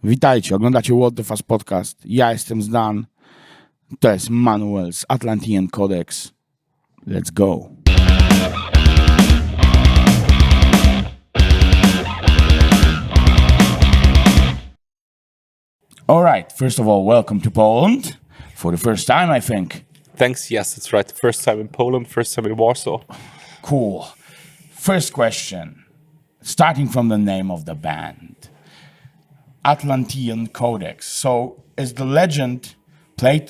Witajcie, oglądacie What the Fast Podcast. Ja jestem Zdan. To jest Manuel z Atlantean Kodex. Let's go. All right, first of all, welcome to Poland. For the first time, I think. Thanks, yes, that's right. First time in Poland, first time in Warsaw. Cool. First question. Starting from the name of the band. Atlantean Kodex. So is the legend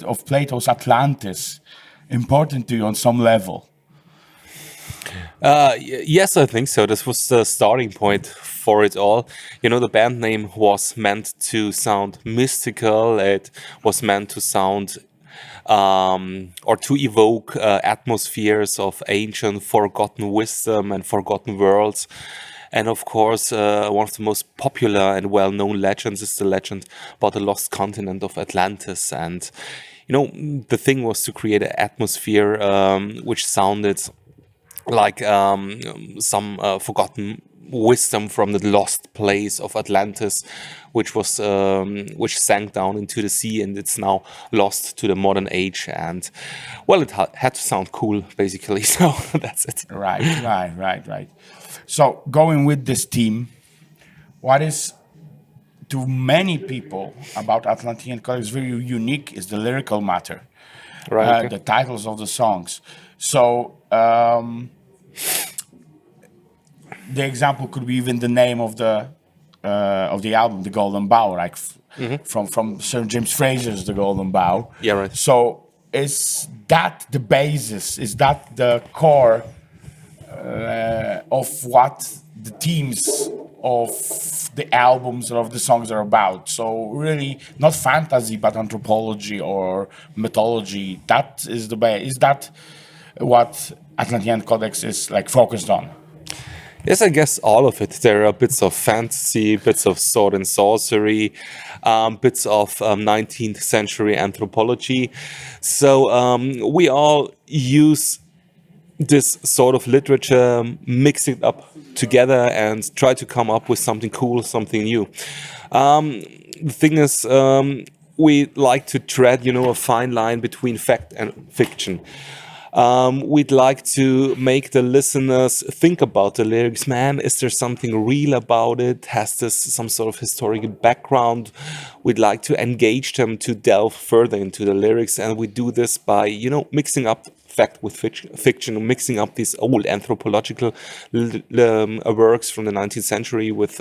of Plato's Atlantis important to you on some level? Yes, I think so. This was the starting point for it all. You know, the band name was meant to sound mystical. It was meant to sound or to evoke atmospheres of ancient, forgotten wisdom and forgotten worlds. And of course, one of the most popular and well-known legends is the legend about the lost continent of Atlantis. And, you know, the thing was to create an atmosphere which sounded like some forgotten wisdom from the lost place of Atlantis, which sank down into the sea, and it's now lost to the modern age. And well, it had to sound cool, basically. So that's it. Right. So going with this theme, what is to many people about Atlantean Kodex very unique is the lyrical matter, Right. the titles of the songs. So the example could be even the name of the album, The Golden Bough, like from Sir James Fraser's The Golden Bough. Yeah, right. So is that the basis? Is that the core of what the themes of the albums or of the songs are about? So really not fantasy but anthropology or mythology. That is the base. Is that what Atlantean Codex is like focused on? Yes, I guess all of it. There are bits of fantasy, bits of sword and sorcery, bits of 19th century anthropology. So we all use this sort of literature, mix it up together and try to come up with something cool, something new. The thing is, we like to tread, a fine line between fact and fiction. We'd like to make the listeners think about the lyrics. Man, is there something real about it? Has this some sort of historical background? We'd like to engage them to delve further into the lyrics, and we do this by, mixing up fact with fiction, mixing up these old anthropological works from the 19th century with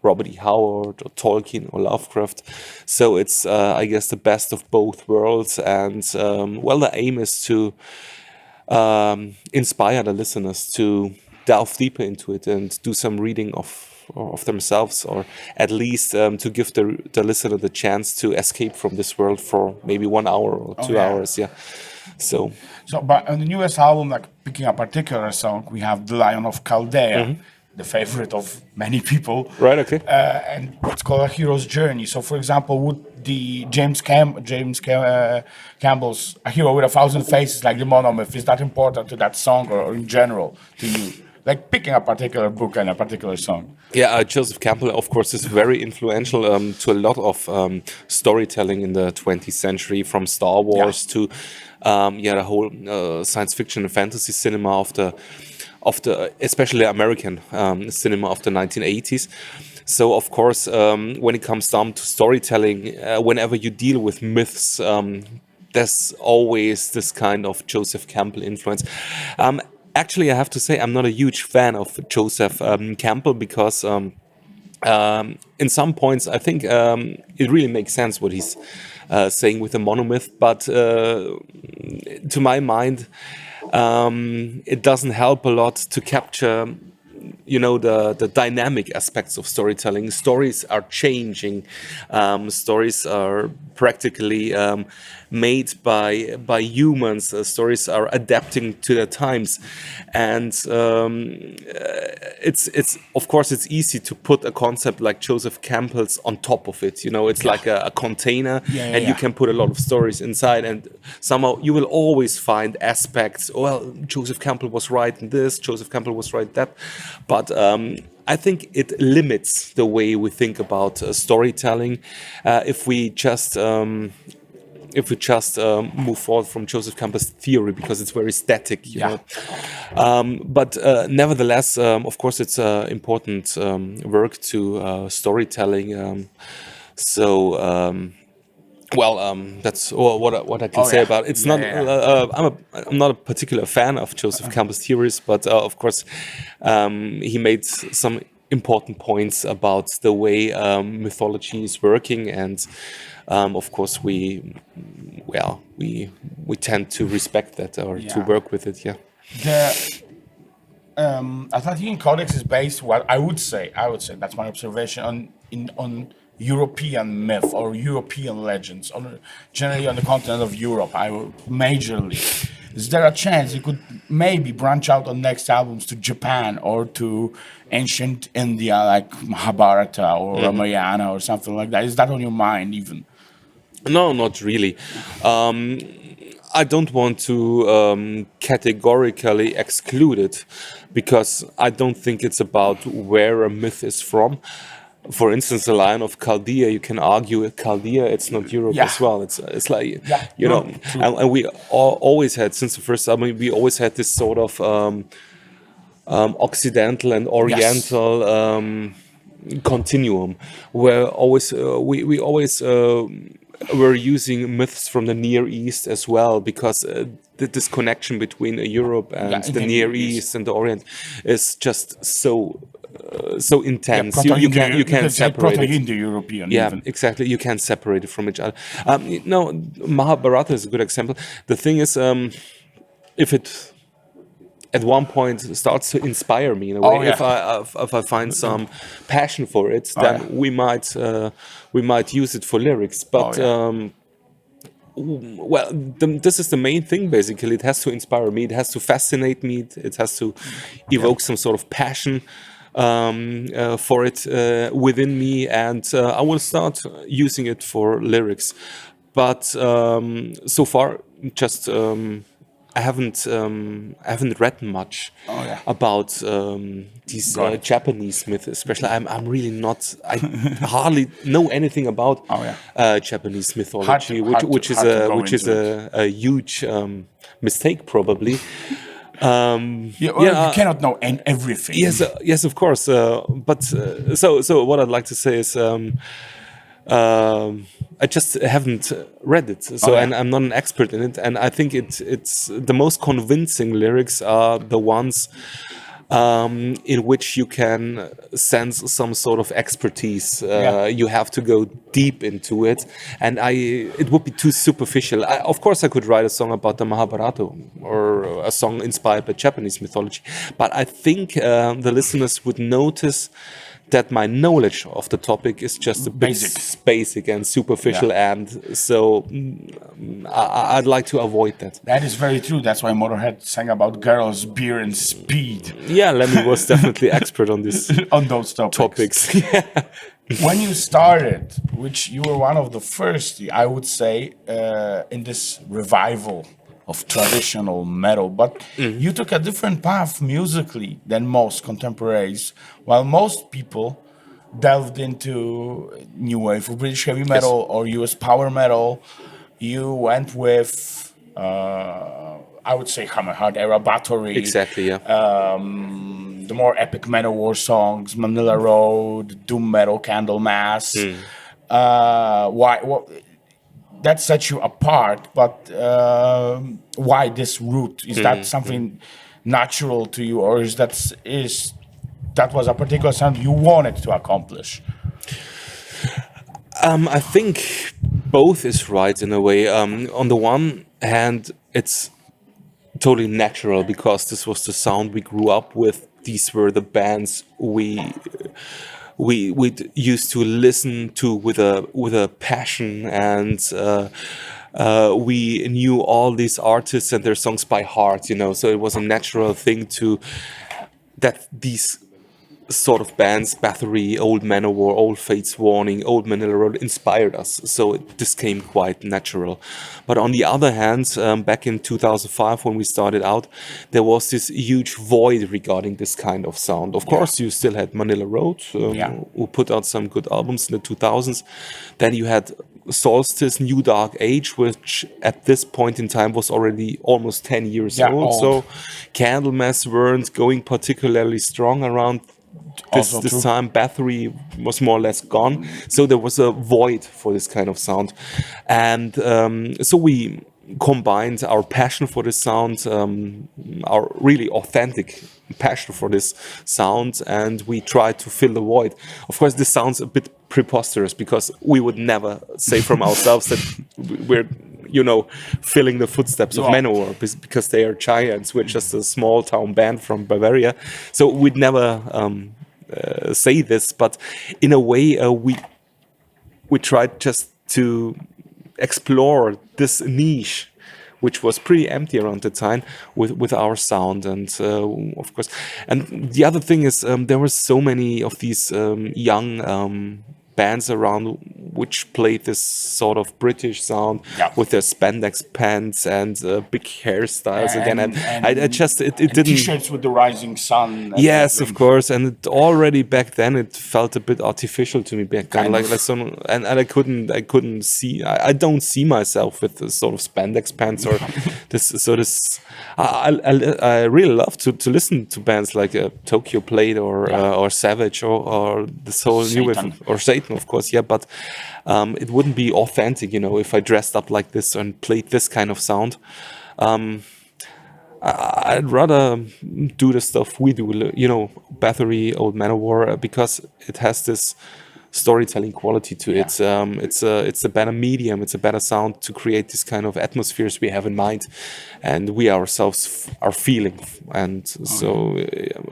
Robert E. Howard or Tolkien or Lovecraft. So it's, I guess, the best of both worlds. And, the aim is to inspire the listeners to delve deeper into it and do some reading of themselves, or at least to give the listener the chance to escape from this world for maybe 1 hour or 2 hours. Yeah. So, but on the newest album, like picking a particular song, we have "The Lion of Chaldea," the favorite of many people. Right. Okay. And it's called A Hero's Journey. So, for example, would the James Campbell's "A Hero with a Thousand Faces," like the monomyth, is that important to that song, or in general to you? Like picking a particular book and a particular song. Yeah, Joseph Campbell, of course, is very influential to a lot of storytelling in the 20th century, from Star Wars to the whole science fiction and fantasy cinema of the especially American cinema of the 1980s. So, of course, when it comes down to storytelling, whenever you deal with myths, there's always this kind of Joseph Campbell influence. Actually, I have to say I'm not a huge fan of Joseph Campbell because in some points I think it really makes sense what he's saying with the monomyth, but to my mind it doesn't help a lot to capture the dynamic aspects of storytelling. Stories are changing. Stories are practically made by humans. Stories are adapting to their times, and it's of course it's easy to put a concept like Joseph Campbell's on top of it. You know, it's like a container, and you can put a lot of stories inside, and somehow you will always find aspects. Well, Joseph Campbell was right in this. Joseph Campbell was right that, but I think it limits the way we think about storytelling if we just move forward from Joseph Campbell's theory, because it's very static, you know. But nevertheless, of course, it's important work to storytelling. That's what I can say about it. It's not. I'm not a particular fan of Joseph Campbell's theories, but of course, he made some important points about the way mythology is working, and of course, we tend to respect that or to work with it. Yeah. The Atlantean Codex is based, what I would say that's my observation, on European myth or European legends, generally on the continent of Europe. Majorly. Is there a chance you could maybe branch out on next albums to Japan or to ancient India, like Mahabharata or Ramayana or something like that? Is that on your mind even? No, not really. I don't want to categorically exclude it, because I don't think it's about where a myth is from. For instance, the Lion of Chaldea, you can argue Chaldea, it's not Europe as well. It's like, you know, and we always had, since the first album, we always had this sort of Occidental and Oriental continuum, where always we always were using myths from the Near East as well, because this connection between Europe and the Near East and the Orient is just so intense. You can separate it. Indo-European. Yeah, even. exactly. You can't separate it from each other. No, Mahabharata is a good example. The thing is, if it at one point starts to inspire me in a way, if I find some passion for it, then we might use it for lyrics. But this is the main thing. Basically, it has to inspire me. It has to fascinate me. It has to evoke some sort of passion for it within me, and I will start using it for lyrics. But so far, just I haven't read much about these Japanese myths, especially. I'm really not. I hardly know anything about Japanese mythology, which is a huge mistake, probably. You cannot know everything. Yes, of course. So what I'd like to say is, I just haven't read it, and I'm not an expert in it. And I think it's the most convincing lyrics are the ones in which you can sense some sort of expertise. You have to go deep into it, and it would be too superficial. Of course, I could write a song about the Mahabharata or a song inspired by Japanese mythology, but I think the listeners would notice that my knowledge of the topic is just a bit basic and superficial, and so I'd like to avoid that. That is very true. That's why Motorhead sang about girls, beer, and speed. Yeah, Lemmy was definitely expert on this on those topics. When you started, which you were one of the first, I would say, in this revival of traditional metal, but you took a different path musically than most contemporaries. While most people delved into new wave of British heavy metal or US power metal, you went with, I would say, Hammerheart era Battery. Exactly, yeah. The more epic Manowar songs, Manila Road, doom metal, Candlemass. That sets you apart, but why this route? Is that something natural to you, or is that was a particular sound you wanted to accomplish? I think both is right in a way. On the one hand, it's totally natural because this was the sound we grew up with. These were the bands we used to listen to with a passion, and we knew all these artists and their songs by heart, you know. So it was a natural thing that these sort of bands, Bathory, Old Manowar, Old Fates Warning, Old Manila Road, inspired us. So this came quite natural. But on the other hand, back in 2005, when we started out, there was this huge void regarding this kind of sound. Of course, you still had Manila Road, who put out some good albums in the 2000s. Then you had Solstice, New Dark Age, which at this point in time was already almost 10 years old. So Candlemass weren't going particularly strong around this time. Bathory was more or less gone, so there was a void for this kind of sound, and so we combined our passion for this sound, our really authentic passion for this sound, and we tried to fill the void. Of course, this sounds a bit preposterous because we would never say from ourselves that we're, you know, filling the footsteps of Manowar, because they are giants. We're just a small town band from Bavaria, so we'd never say this. But in a way, we tried just to explore this niche, which was pretty empty around the time, with our sound. And of course, and the other thing is, there were so many of these young bands around which played this sort of British sound with their spandex pants and big hairstyles again. And I just it didn't. T-shirts with the rising sun. Yes, of course. And it already back then it felt a bit artificial to me back then. Like some, and I couldn't see. I don't see myself with this sort of spandex pants or this. So this. I really love to listen to bands like Tokyo Blade or Savage or this whole new wave, or Satan, of course, but it wouldn't be authentic, you know, if I dressed up like this and played this kind of sound. I'd rather do the stuff we do, you know, Bathory, Old Manowar, because it has this storytelling quality to it. It's a better medium, it's a better sound to create this kind of atmospheres we have in mind, and we ourselves are feeling. And so,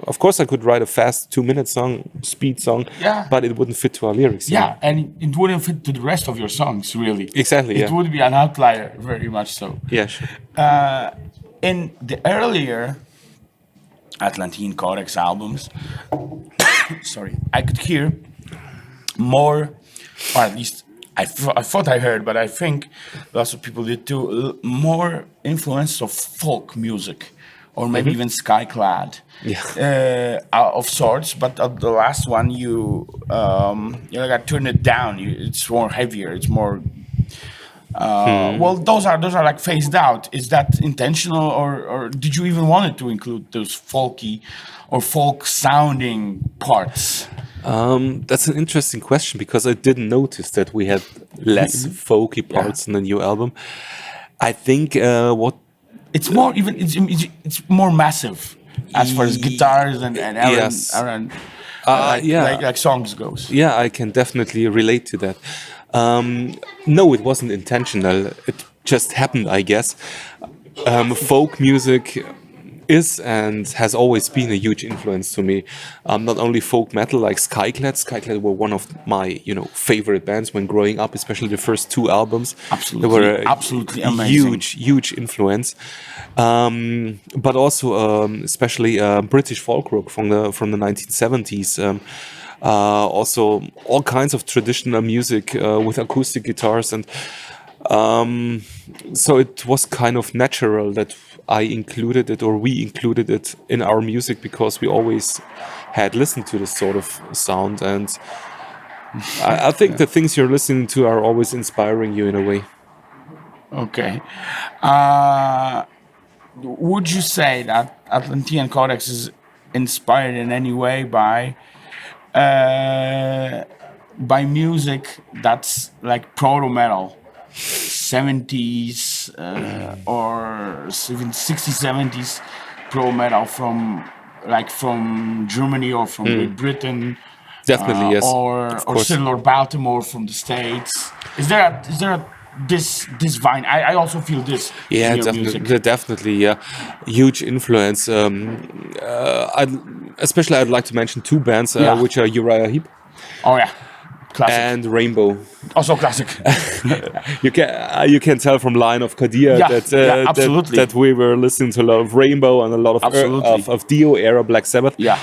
of course, I could write a fast 2-minute song, speed song, but it wouldn't fit to our lyrics. And it wouldn't fit to the rest of your songs, really. Exactly. It would be an outlier, very much so. Yeah, sure. In the earlier Atlantean Kodex albums, sorry, I could hear more, or at least I thought I heard, but I think lots of people did too, more influence of folk music, or maybe even Skyclad, of sorts. But the last one, you like turn it down. It's more heavier. It's more. Well, those are like phased out. Is that intentional, or did you even want it to include those folky or folk sounding parts? That's an interesting question, because I didn't notice that we had less folky parts in the new album. I think what it's more even it's more massive as far as guitars and like songs goes. Yeah, I can definitely relate to that. No, it wasn't intentional. It just happened, I guess. Folk music is and has always been a huge influence to me. Not only folk metal like Skyclad. Skyclad were one of my, favorite bands when growing up, especially the first 2 albums. Absolutely, they were absolutely amazing. Huge influence. But also, especially British folk rock from the 1970s. Also, all kinds of traditional music with acoustic guitars, and so it was kind of natural that I included it, or we included it in our music, because we always had listened to this sort of sound, and I think the things you're listening to are always inspiring you in a way. Okay. Would you say that Atlantean Codex is inspired in any way by music that's like proto-metal, 70s or even 60s, 70s pro-metal from Germany or from Great Britain? Definitely, yes. Or Seattle or Baltimore from the States. Is there this vine? I also feel this. Yeah, definitely, yeah. Huge influence. I'd like to mention 2 bands, which are Uriah Heep. Oh yeah. Classic. and Rainbow. Also classic. You can tell from Line of Kadir Yeah, that, absolutely. that we were listening to a lot of Rainbow and a lot of Absolutely. of Dio era Black Sabbath. Yeah.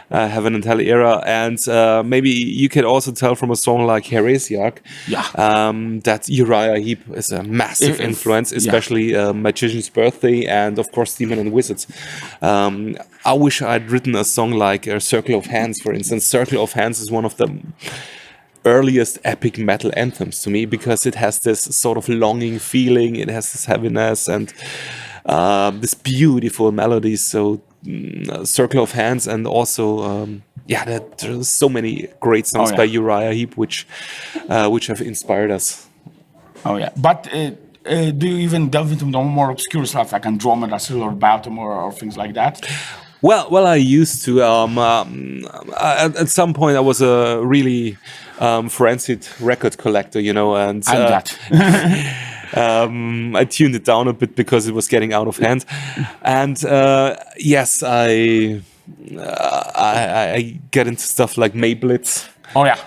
Heaven and Hell era, and maybe you can also tell from a song like Heresiarch that Uriah Heep is a massive influence, especially Magician's Birthday and of course Demon and Wizards. I wish I'd written a song like Circle of Hands, for instance. Circle of Hands is one of the earliest epic metal anthems to me because it has this sort of longing feeling, it has this heaviness and this beautiful melody. So Circle of Hands, and also there's so many great songs by Uriah Heep which have inspired us. Oh yeah, but do you even delve into the more obscure stuff like Andromeda, Silver Baltimore, or things like that? Well, I used to. At some point, I was a really frenzied record collector, and I'm that. I tuned it down a bit because it was getting out of hand. And yes, I get into stuff like Mayblitz. Oh yeah.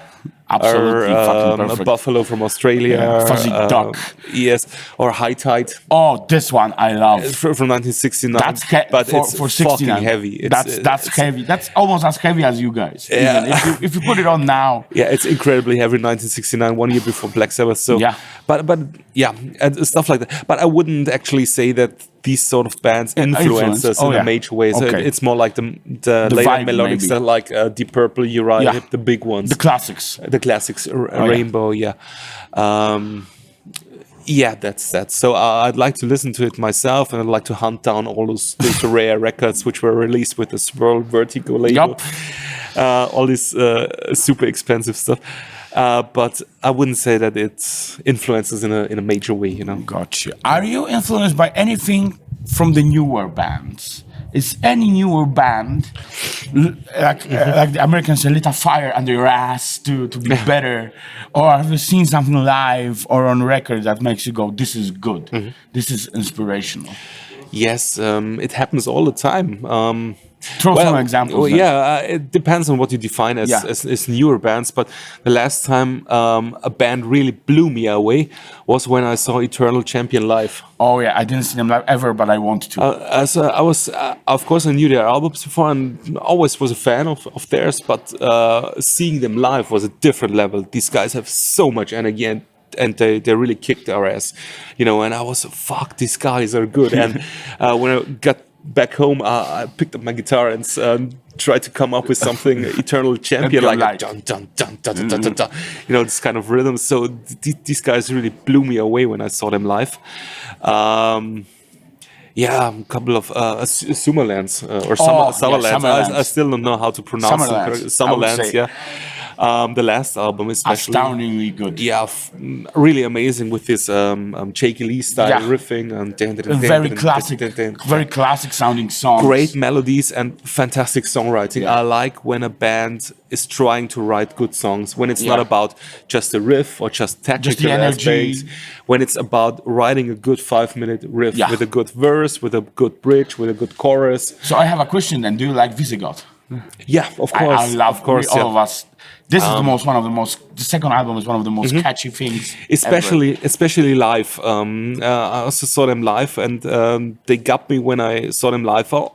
Absolutely, or fucking perfect. a buffalo from Australia, Fuzzy Duck. Yes, or High Tide. Oh, this one I love. From 1969. That's but for, it's for 69. fucking heavy. That's heavy. That's almost as heavy as you guys. Yeah. Even if you put it on now. Yeah, it's incredibly heavy. 1969, 1 year before Black Sabbath. So yeah, but yeah, and stuff like that. But I wouldn't actually say that these sort of bands influence us in a major way. So it's more like the later vibe, melodic stuff, like Deep Purple, Uriah Heep, the big ones, the classics, Rainbow, that's that. So I'd like to listen to it myself, and I'd like to hunt down all those rare records which were released with the Swirl Vertigo label. All this super expensive stuff. But I wouldn't say that it influences in a major way, Gotcha. Are you influenced by anything from the newer bands? Is any newer band like the Americans say, lit a fire under your ass to be better? Or have you seen something live or on record that makes you go, this is good, this is inspirational? Yes, it happens all the time. Throw some examples. It depends on what you define as newer bands. But the last time a band really blew me away was when I saw Eternal Champion live. Oh yeah, I didn't see them live ever, but I want to. I was, of course, I knew their albums before and always was a fan of theirs. But seeing them live was a different level. These guys have so much energy and they really kicked our ass, and I was, fuck, these guys are good. And when I got back home, I picked up my guitar and tried to come up with something Eternal Champion, like dun, dun, dun, dun, dun, dun, dun, dun, this kind of rhythm. So these guys really blew me away when I saw them live. A couple of Summerlands or Summerlands. I still don't know how to pronounce them. Summerlands, yeah. The last album especially astoundingly good. Yeah, really amazing with this Jakey Lee style riffing and very classic sounding songs. Great melodies and fantastic songwriting. I like when a band is trying to write good songs, when it's not about just a riff or just technical aspects, when it's about writing a good 5-minute riff with a good verse, with a good bridge, with a good chorus. So I have a question then. Do you like Visigoth? Yeah, of course. I love all of us. This is the second album is one of the most catchy things especially live. I also saw them live and they got me when I saw them live. I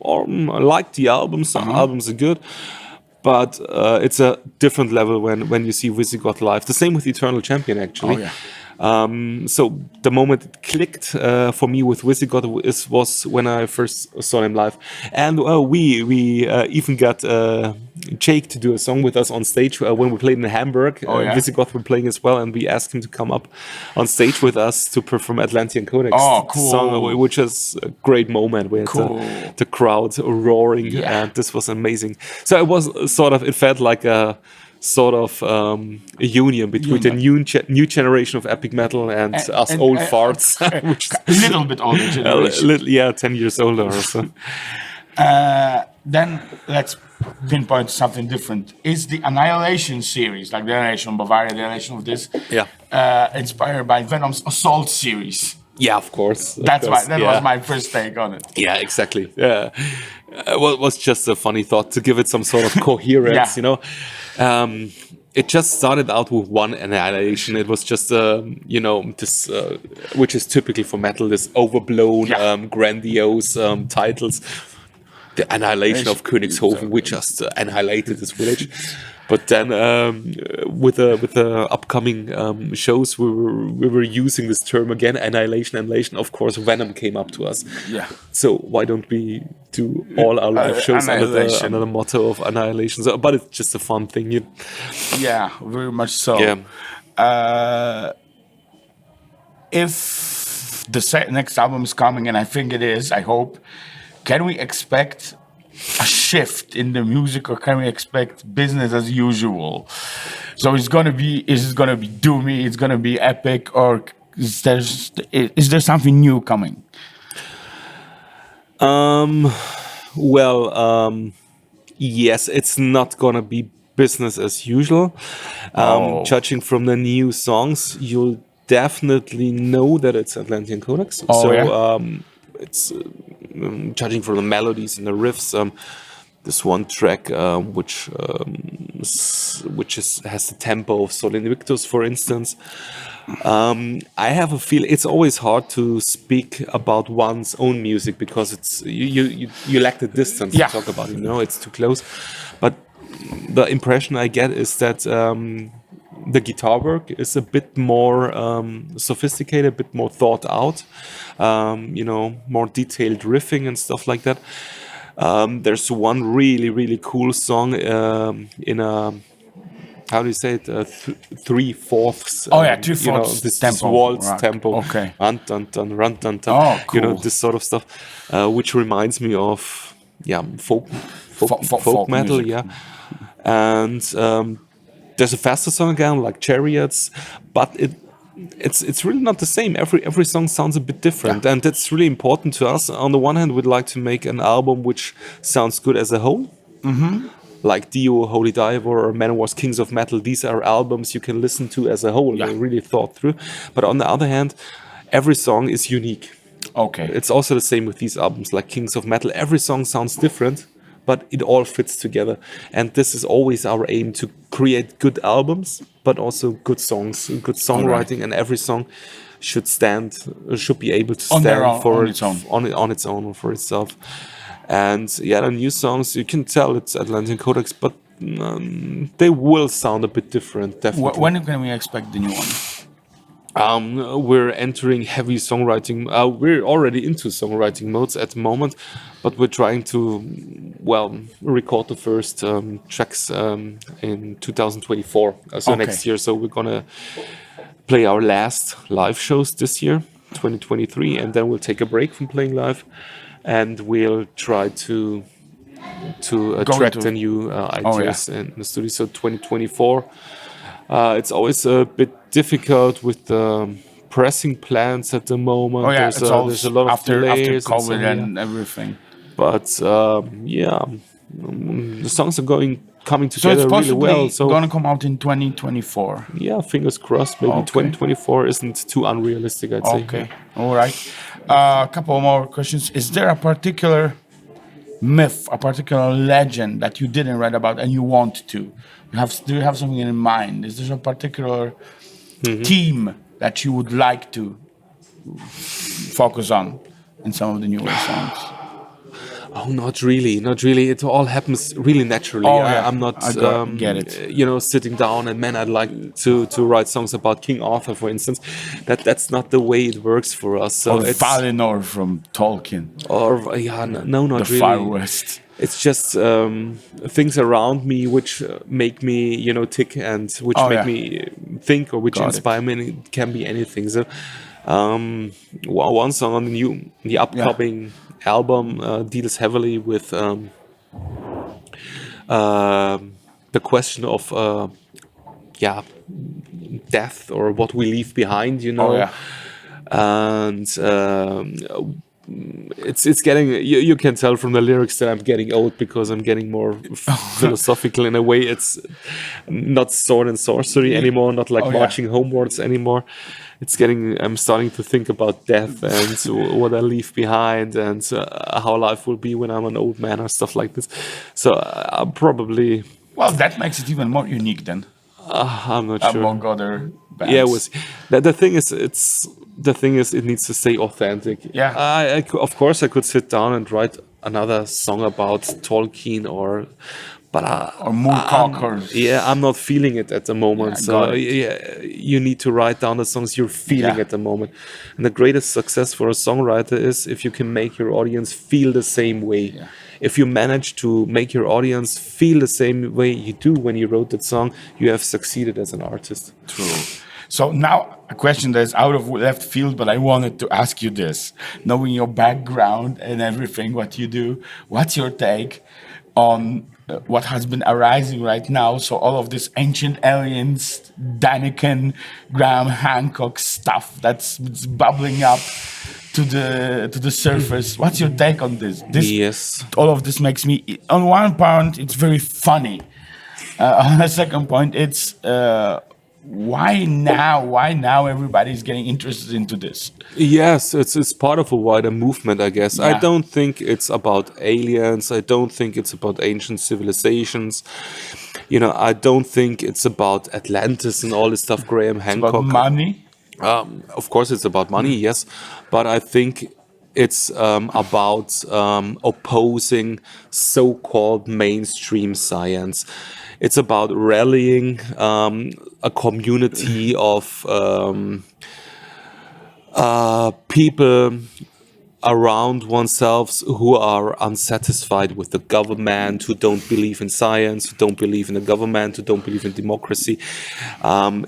liked the albums. Some albums are good, but it's a different level when you see Visigoth live. The same with Eternal Champion, actually. So the moment it clicked for me with Visigoth was when I first saw them live, and we even got Jake to do a song with us on stage when we played in Hamburg. Visigoth were playing as well, and we asked him to come up on stage with us to perform Atlantean Codex song, which is a great moment with the crowd roaring, and this was amazing. So it felt like a sort of a union between the new generation of epic metal and us old farts. A little bit older generation. 10 years older or so. Then let's pinpoint something different. Is the Annihilation series, like the Annihilation of Bavaria, the Annihilation of this, inspired by Venom's Assault series? Yeah, of course. That was my first take on it. Yeah, exactly. Yeah. Well, it was just a funny thought to give it some sort of coherence, it just started out with one annihilation. It was just, this, which is typically for metal, this overblown, grandiose titles. The annihilation of Königshofen, we just annihilated this village. But then, with the upcoming shows, we were using this term again, annihilation. Of course, Venom came up to us. Yeah. So why don't we do all our live shows under the motto of annihilation? So, but it's just a fun thing. Yeah, very much so. Yeah. If the next album is coming, and I think it is, I hope, can we expect a shift in the music, or can we expect business as usual? So is it gonna be doomy? It's gonna be epic, or is there something new coming? Yes, it's not gonna be business as usual. Judging from the new songs, you'll definitely know that it's Atlantean Kodex. It's judging from the melodies and the riffs. This one track, which has the tempo of Sol Invictus, for instance. I have a feel it's always hard to speak about one's own music because it's you lack the distance to talk about it. It's too close. But the impression I get is that the guitar work is a bit more sophisticated, a bit more thought out, more detailed riffing and stuff like that. There's one really, really cool song in a, how do you say it, 3/4. 3/4 this tempo, waltz right. tempo. Okay. Run, dun, dun, run, dun, dun. Oh, cool. This sort of stuff, which reminds me of folk metal, music. yeah. And there's a faster song again, like Chariots, but it's really not the same. Every song sounds a bit different, and that's really important to us. On the one hand, we'd like to make an album which sounds good as a whole, like Dio, Holy Diver, or Manowar's Kings of Metal. These are albums you can listen to as a whole, they're really thought through. But on the other hand, every song is unique. Okay. It's also the same with these albums, like Kings of Metal. Every song sounds different, but it all fits together. And this is always our aim, to create good albums, but also good songs, good songwriting, and every song should be able to stand on its own for itself. And the new songs, you can tell it's Atlantean Kodex, but they will sound a bit different, definitely. When can we expect the new one? We're entering heavy songwriting. We're already into songwriting modes at the moment, but we're trying to, record the first tracks in 2024, next year. So we're gonna play our last live shows this year, 2023, and then we'll take a break from playing live, and we'll try to track the new ideas in the studio. So 2024. It's always a bit difficult with the pressing plans at the moment. There's a lot of delays after COVID and everything. But the songs are coming together really well. So going to come out in 2024. Yeah, fingers crossed. Maybe 2024 isn't too unrealistic, I'd say. Okay, all right. A couple more questions. Is there a particular myth, a particular legend that you didn't read about and you want to? Do you have something in mind? Is there a particular theme that you would like to focus on in some of the newer songs? Oh, not really. It all happens really naturally. I'm not, get it. Sitting down and I'd like to write songs about King Arthur, for instance. That's not the way it works for us. So it's Valinor from Tolkien. Or no, not the really. Far West. It's just things around me which make me, tick, and which make me think, or which inspire me. And it can be anything. So, one song on the upcoming album deals heavily with the question of death, or what we leave behind, and it's getting, you can tell from the lyrics that I'm getting old, because I'm getting more philosophical in a way. It's not sword and sorcery anymore, not like marching homewards anymore. I'm starting to think about death and what I leave behind, and how life will be when I'm an old man, or stuff like this. So I'll probably... Well, that makes it even more unique then. I'm not sure. among other bands. Yeah, it was. The thing is, it needs to stay authentic. Yeah. Of course, I could sit down and write another song about Tolkien but or Moorcock or yeah, I'm not feeling it at the moment. Yeah, So got it. yeah, you need to write down the songs you're feeling Yeah. at the moment. And the greatest success for a songwriter is if you can make your audience feel the same way. Yeah. If you manage to make your audience feel the same way you do when you wrote that song, you have succeeded as an artist. True. So now a question that is out of left field, but I wanted to ask you this. Knowing your background and everything, what you do, what's your take on what has been arising right now? So all of this ancient aliens, Daniken, Graham Hancock stuff that's bubbling up to the surface. What's your take on this? Yes. All of this makes me, on one point, it's very funny. On the second point, it's why now? Why now everybody's getting interested into this? Yes, it's part of a wider movement, I guess. I Yeah. don't think it's about aliens. I don't think it's about ancient civilizations. I don't think it's about Atlantis and all this stuff. Graham Hancock. About money? Of course, it's about money, yes, but I think it's about opposing so-called mainstream science. It's about rallying a community of people around oneself who are unsatisfied with the government, who don't believe in science, who don't believe in the government, who don't believe in democracy.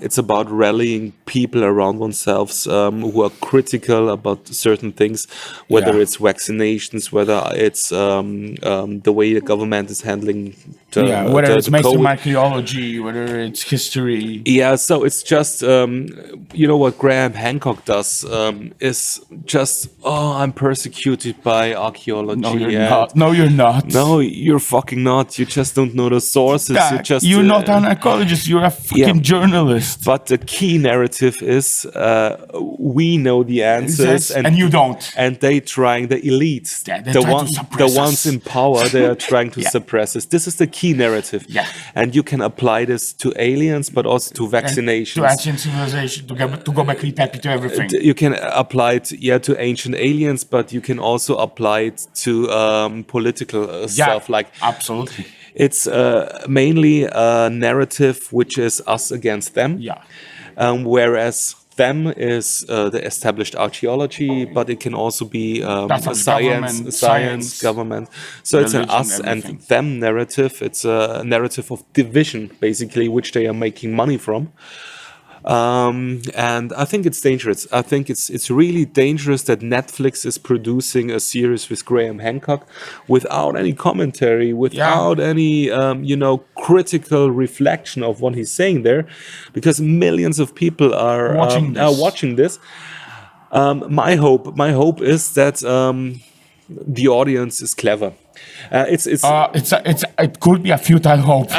It's about rallying people around oneself who are critical about certain things, whether Yeah. it's vaccinations, whether it's the way the government is handling Whether it's the mainstream COVID. archaeology, whether it's history. Yeah, so it's just, what Graham Hancock does is just, I'm persecuted by archaeology. No, you're and- not. No, you're not. No, you're fucking not. You just don't know the sources. You're not an archaeologist. You're a fucking journalist. But the key narrative is we know the answers, And you don't. and they trying the elite, Yeah, they the try to one, the suppress ones us. in power, they are trying to Yeah. suppress us. This is the key narrative, Yeah. and you can apply this to aliens, but also to vaccinations. To ancient civilization, to go back to everything. You can apply it, to ancient aliens, but you can also apply it to political stuff. Like absolutely. it's mainly a narrative which is us against them. Yeah. Whereas them is the established archaeology, but it can also be That's a science, science, government. So it's an religion, us and everything. them narrative. It's a narrative of division, basically, which they are making money from. And I think it's dangerous. I think it's really dangerous that Netflix is producing a series with Graham Hancock without any commentary, without any critical reflection of what he's saying there, because millions of people are watching this. My hope is that the audience is clever. It could be a futile hope.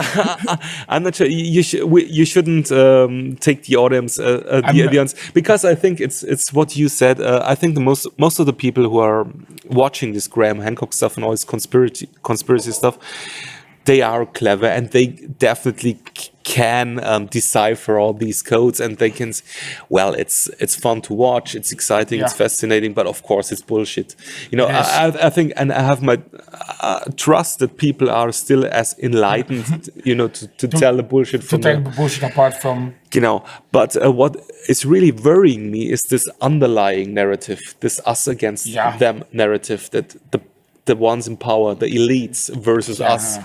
I'm not sure. You shouldn't take the audience, the audience, because I think it's what you said. I think most of the people who are watching this Graham Hancock stuff and all this conspiracy stuff, they are clever and they definitely can decipher all these codes, and they can. Well, it's fun to watch. It's exciting. It's fascinating. But of course, it's bullshit. Yes. I think, and I have my trust that people are still as enlightened, to tell the bullshit from take the bullshit apart from. But what is really worrying me is this underlying narrative, this us against them narrative, that the ones in power, the elites versus us.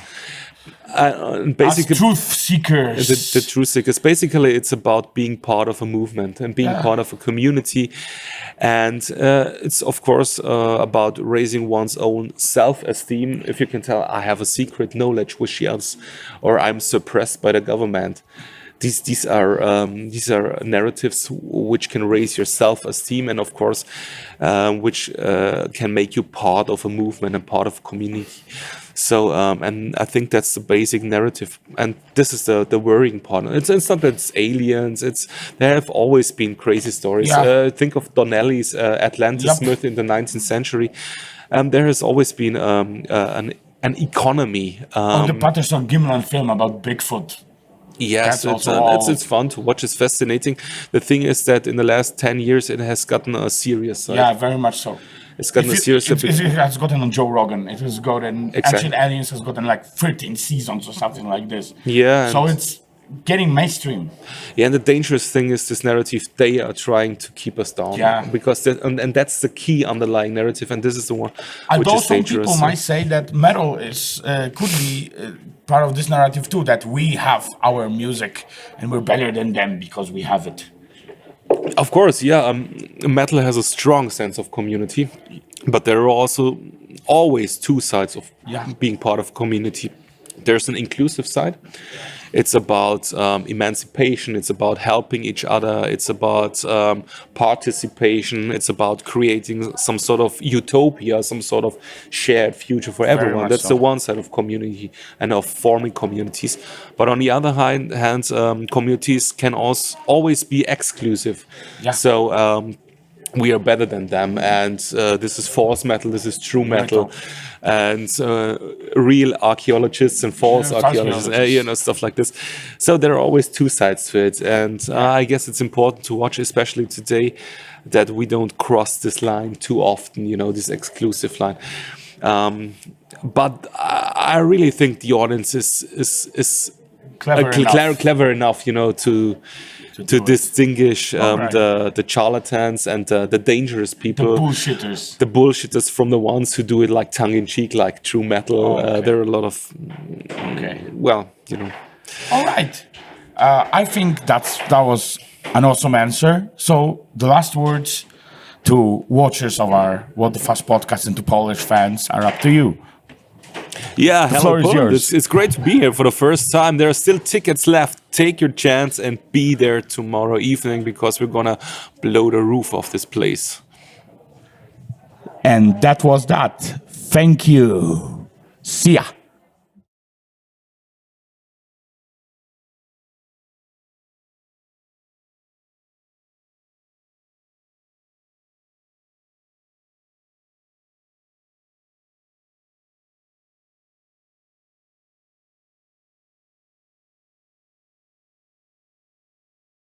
Basically, As truth seekers. The truth seekers. Basically, it's about being part of a movement and being part of a community, and it's of course about raising one's own self-esteem. If you can tell, I have a secret knowledge which else, or I'm suppressed by the government. These are narratives which can raise your self-esteem, and of course, which can make you part of a movement and part of a community. So, and I think that's the basic narrative, and this is the worrying part. It's not that it's aliens. There have always been crazy stories. Think of Donnelly's Atlantis myth in the 19th century. There has always been an economy. The Patterson Gimlin film about Bigfoot. Yes, That's it's fun to watch. It's fascinating. The thing is that in the last 10 years, it has gotten a serious side. Yeah, very much so. It's gotten a serious. It has gotten on Joe Rogan. It has gotten Exactly. Ancient Aliens has gotten like 13 seasons or something like this. Yeah, So and- it's getting mainstream. Yeah, and the dangerous thing is this narrative. They are trying to keep us down. Yeah. Because and that's the key underlying narrative, and this is the one which Although is some dangerous. people might say that metal is could be part of this narrative too, that we have our music and we're better than them because we have it. Of course, yeah. Metal has a strong sense of community, but there are also always two sides of Yeah. being part of a community. There's an inclusive side. It's about emancipation. It's about helping each other. It's about participation. It's about creating some sort of utopia, some sort of shared future for everyone. much That's so. the one side of community and of forming communities. But on the other hand, communities can also always be exclusive. Yeah. So we are better than them, and this is false metal, this is true metal, and real archaeologists and false Yeah, archaeologists, stuff like this. So there are always two sides to it, and I guess it's important to watch, especially today, that we don't cross this line too often, this exclusive line. But I really think the audience is clever enough, to distinguish the charlatans and the dangerous people, Bullshitters. the bullshitters from the ones who do it like tongue in cheek, like true metal. There are a lot of, All right. I think that was an awesome answer. So the last words to watchers of our What the Fuss podcast and to Polish fans are up to you. Yeah, floor hello, is Poland. yours. It's great to be here for the first time. There are still tickets left. Take your chance and be there tomorrow evening because we're gonna blow the roof off this place. And that was that. Thank you. See ya.